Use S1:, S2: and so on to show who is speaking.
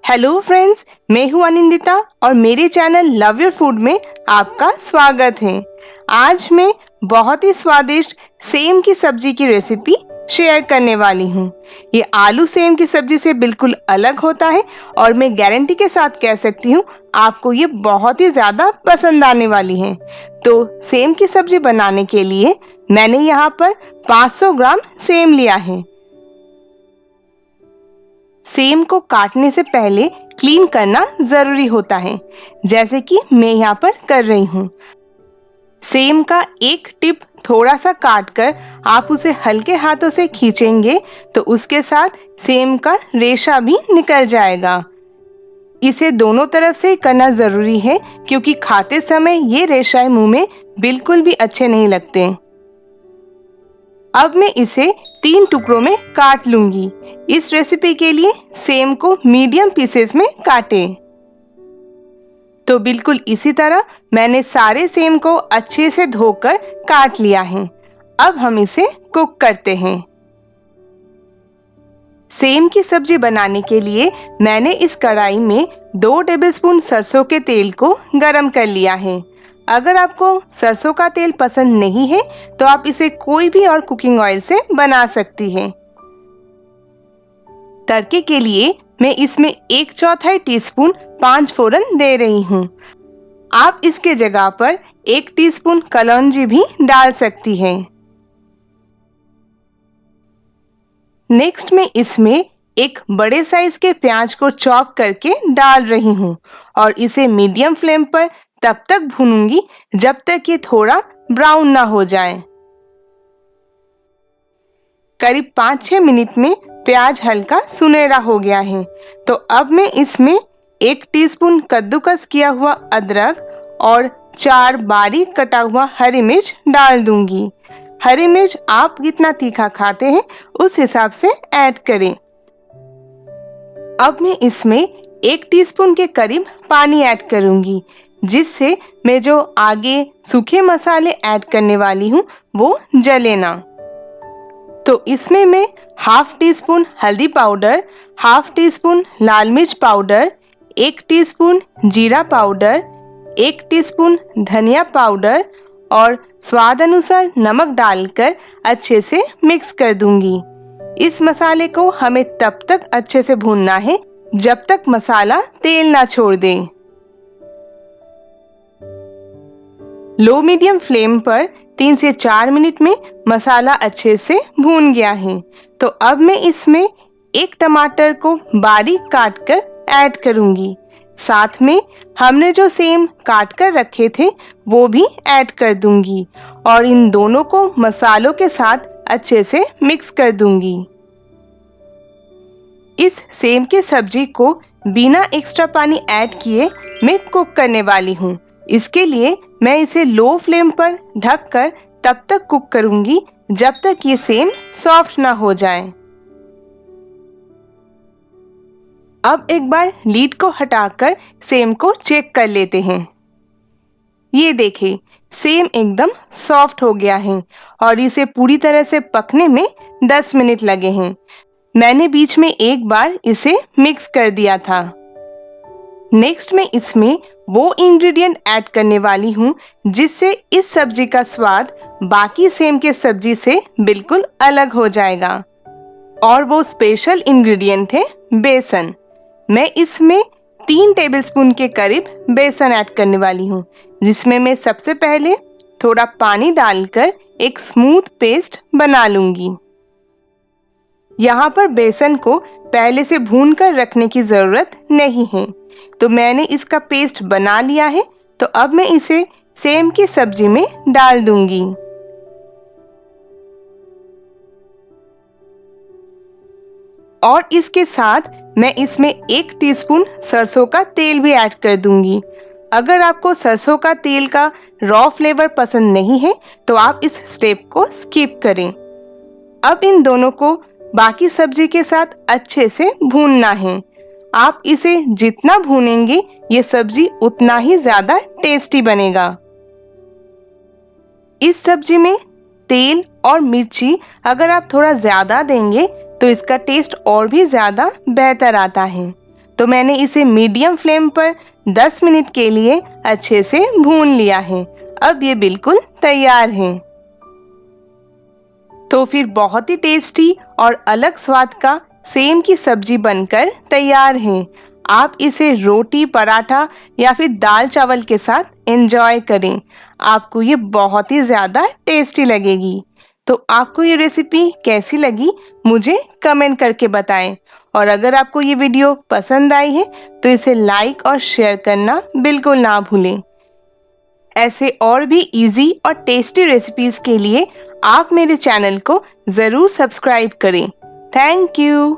S1: Hello friends, मैं हूं अनिंदिता और मेरे चैनल लव योर फूड में आपका स्वागत है। आज मैं बहुत ही स्वादिष्ट सेम की सब्जी की रेसिपी शेयर करने वाली हूं। ये आलू सेम की सब्जी से बिल्कुल अलग होता है और मैं गारंटी के साथ कह सकती हूं आपको ये बहुत ही ज़्यादा पसंद आने वाली है। तो सेम की सब्जी बनाने के लिए मैंने यहाँ पर 500 ग्राम सेम लिया है। सेम को काटने से पहले क्लीन करना जरूरी होता है, जैसे कि मैं यहाँ पर कर रही हूँ। सेम का एक टिप थोड़ा सा काटकर आप उसे हल्के हाथों से खींचेंगे तो उसके साथ सेम का रेशा भी निकल जाएगा। इसे दोनों तरफ से करना जरूरी है क्योंकि खाते समय ये रेशा मुंह में बिल्कुल भी अच्छे नहीं लगते। अब मैं इसे 3 टुकड़ों में काट लूंगी। इस रेसिपी के लिए सेम को मीडियम पीसेस में काटें। तो बिल्कुल इसी तरह मैंने सारे सेम को अच्छे से धोकर काट लिया है। अब हम इसे कुक करते हैं। सेम की सब्जी बनाने के लिए मैंने इस कढ़ाई में 2 टेबलस्पून सरसों के तेल को गरम कर लिया है। अगर आपको सरसों का तेल पसंद नहीं है तो आप इसे कोई भी और कुकिंग ऑयल से बना सकती हैं। तड़के के लिए मैं इसमें 1/4 टीस्पून 5 फोरन दे रही हूँ। आप इसके जगह पर 1 टीस्पून कलौंजी भी डाल सकती हैं। नेक्स्ट मैं इसमें एक बड़े साइज के प्याज को चॉप करके डाल रही हूँ और इसे मीडियम फ्लेम पर तब तक भूनूंगी जब तक ये थोड़ा ब्राउन ना हो जाए। करीब 5-6 मिनट में प्याज हल्का सुनहरा हो गया है। तो अब मैं इसमें 1 टीस्पून कद्दूकस किया हुआ अदरक और 4 बारीक कटा हुआ हरी मिर्च डाल दूंगी। हरी मिर्च आप कितना तीखा खाते हैं उस हिसाब से ऐड करें। अब मैं इसमें 1 टीस्पून के करीब पानी ऐड करूंगी, जिससे मैं जो आगे सूखे मसाले ऐड करने वाली हूँ वो जले ना। तो इसमें मैं 1/2 टीस्पून हल्दी पाउडर, 1/2 टीस्पून लाल मिर्च पाउडर, 1 टीस्पून जीरा पाउडर, 1 टीस्पून धनिया पाउडर और स्वाद अनुसार नमक डालकर अच्छे से मिक्स कर दूंगी। इस मसाले को हमें तब तक अच्छे से भूनना है जब तक मसाला तेल ना छोड़ दे। लो मीडियम फ्लेम पर 3 से 4 मिनट में मसाला अच्छे से भून गया है। तो अब मैं इसमें 1 टमाटर को बारीक काटकर ऐड करूंगी। साथ में हमने जो सेम काट कर रखे थे वो भी ऐड कर दूंगी और इन दोनों को मसालों के साथ अच्छे से मिक्स कर दूंगी। इस सेम के सब्जी को बिना एक्स्ट्रा पानी ऐड किए मैं कुक करने वाली हूँ। इसके लिए मैं इसे लो फ्लेम पर ढककर तब तक कुक करूंगी जब तक ये सेम सॉफ्ट ना हो जाए। अब एक बार लीड को हटाकर सेम को चेक कर लेते हैं। ये देखिए, सेम एकदम सॉफ्ट हो गया है और इसे पूरी तरह से पकने में 10 मिनट लगे हैं। मैंने बीच में एक बार इसे मिक्स कर दिया था। नेक्स्ट मैं इसमें वो इंग्रेडिएंट ऐड करने वाली हूँ जिससे इस सब्जी का स्वाद बाकी सेम के सब्जी से बिल्कुल अलग हो जाएगा। और वो स्पेशल इंग्रेडिएंट है बेसन। मैं इसमें 3 टेबलस्पून के करीब बेसन ऐड करने वाली हूँ, जिसमें मैं सबसे पहले थोड़ा पानी डालकर एक स्मूथ पेस्ट बना लूंगी। यहाँ पर बेसन को पहले से भून कर रखने की ज़रूरत नहीं है, तो मैंने इसका पेस्ट बना लिया है। तो अब मैं इसे सेम की सब्जी में डाल दूंगी। और इसके साथ मैं इसमें 1 टीस्पून सरसों का तेल भी ऐड कर दूंगी। अगर आपको सरसों का तेल का रॉ फ्लेवर पसंद नहीं है तो आप इस स्टेप को स्किप करें। अब इन दोनों को बाकी सब्जी के साथ अच्छे से भूनना है। आप इसे जितना भूनेंगे ये सब्जी उतना ही ज्यादा टेस्टी बनेगा। इस सब्जी में तेल और मिर्ची अगर आप थोड़ा ज्यादा देंगे तो इसका टेस्ट और भी ज्यादा बेहतर आता है। तो मैंने इसे मीडियम फ्लेम पर 10 मिनट के लिए अच्छे से भून लिया है। अब ये बिल्कुल तैयार है। तो फिर बहुत ही टेस्टी और अलग स्वाद का सेम की सब्जी बनकर तैयार है। आप इसे रोटी, पराठा या फिर दाल चावल के साथ एंजॉय करें। आपको ये बहुत ही ज़्यादा टेस्टी लगेगी। तो आपको ये रेसिपी कैसी लगी मुझे कमेंट करके बताएं। और अगर आपको ये वीडियो पसंद आई है तो इसे लाइक और शेयर करना बिल्कुल ना भूलें। ऐसे और भी इजी और टेस्टी रेसिपीज के लिए आप मेरे चैनल को ज़रूर सब्सक्राइब करें। Thank you.